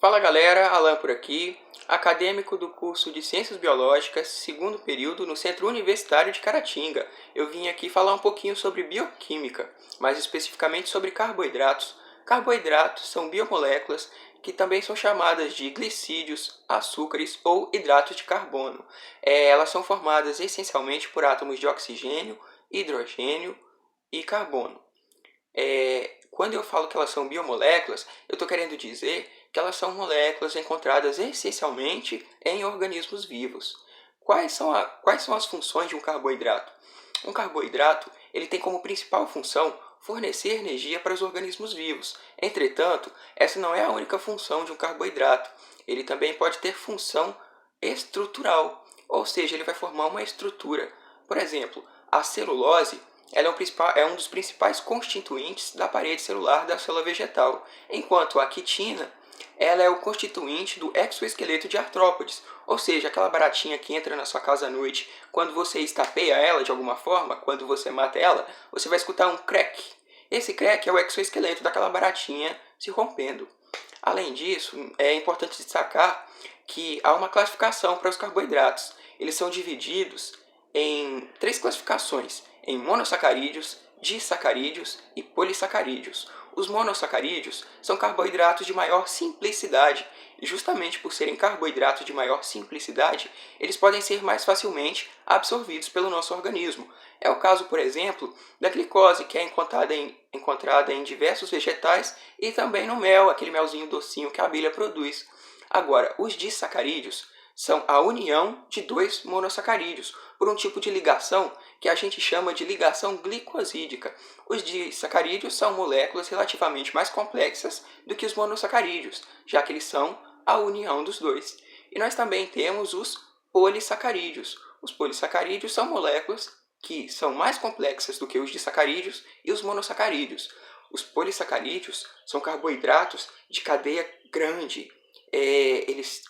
Fala galera, Alan por aqui, acadêmico do curso de Ciências Biológicas, segundo período no Centro Universitário de Caratinga. Eu vim aqui falar um pouquinho sobre bioquímica, mais especificamente sobre carboidratos. Carboidratos são biomoléculas que também são chamadas de glicídios, açúcares ou hidratos de carbono. Elas são formadas essencialmente por átomos de oxigênio, hidrogênio e carbono. Quando eu falo que elas são biomoléculas, eu estou querendo dizer que elas são moléculas encontradas essencialmente em organismos vivos. Quais são as funções de um carboidrato? Um carboidrato ele tem como principal função fornecer energia para os organismos vivos. Entretanto, essa não é a única função de um carboidrato. Ele também pode ter função estrutural, ou seja, ele vai formar uma estrutura. Por exemplo, a celulose ela é um dos principais constituintes da parede celular da célula vegetal, enquanto a quitina ela é o constituinte do exoesqueleto de artrópodes, ou seja, aquela baratinha que entra na sua casa à noite, quando você estapeia ela de alguma forma, quando você mata ela, você vai escutar um crack. Esse crack é o exoesqueleto daquela baratinha se rompendo. Além disso, é importante destacar que há uma classificação para os carboidratos. Eles são divididos em três classificações, em monossacarídeos, disacarídeos e polissacarídeos. Os monossacarídeos são carboidratos de maior simplicidade, e justamente por serem carboidratos de maior simplicidade, eles podem ser mais facilmente absorvidos pelo nosso organismo. É o caso, por exemplo, da glicose, que é encontrada em diversos vegetais e também no mel, aquele melzinho docinho que a abelha produz. Agora, os disacarídeos são a união de dois monossacarídeos por um tipo de ligação que a gente chama de ligação glicosídica. Os disacarídeos são moléculas relativamente mais complexas do que os monossacarídeos, já que eles são a união dos dois. E nós também temos os polissacarídeos. Os polissacarídeos são moléculas que são mais complexas do que os disacarídeos e os monossacarídeos. Os polissacarídeos são carboidratos de cadeia grande.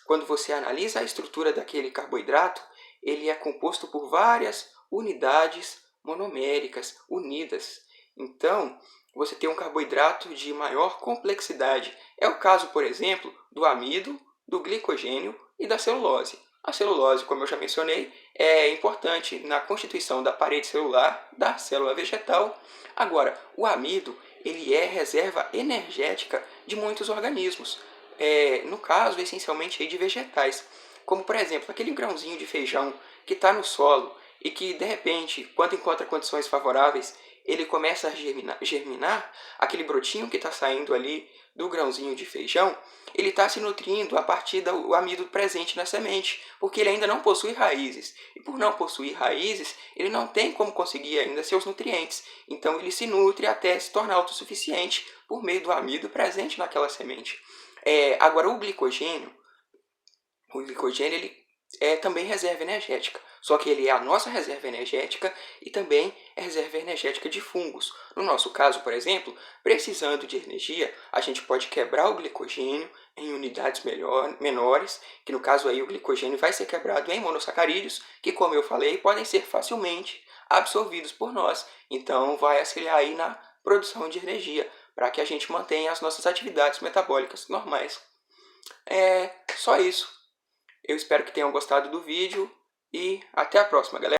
Quando você analisa a estrutura daquele carboidrato, ele é composto por várias unidades monoméricas unidas. Então, você tem um carboidrato de maior complexidade. É o caso, por exemplo, do amido, do glicogênio e da celulose. A celulose, como eu já mencionei, é importante na constituição da parede celular da célula vegetal. Agora, o amido ele é reserva energética de muitos organismos. No caso, essencialmente de vegetais. Como, por exemplo, aquele grãozinho de feijão que está no solo e que, de repente, quando encontra condições favoráveis, ele começa a germinar, aquele brotinho que está saindo ali do grãozinho de feijão, ele está se nutrindo a partir do amido presente na semente, porque ele ainda não possui raízes. E por não possuir raízes, ele não tem como conseguir ainda seus nutrientes. Então ele se nutre até se tornar autossuficiente por meio do amido presente naquela semente. Agora, o glicogênio ele é também reserva energética, só que ele é a nossa reserva energética e também é reserva energética de fungos. No nosso caso, por exemplo, precisando de energia, a gente pode quebrar o glicogênio em unidades menores, que no caso aí o glicogênio vai ser quebrado em monossacarídeos, que como eu falei, podem ser facilmente absorvidos por nós. Então vai auxiliar aí na produção de energia, para que a gente mantenha as nossas atividades metabólicas normais. É só isso. Eu espero que tenham gostado do vídeo e até a próxima, galera!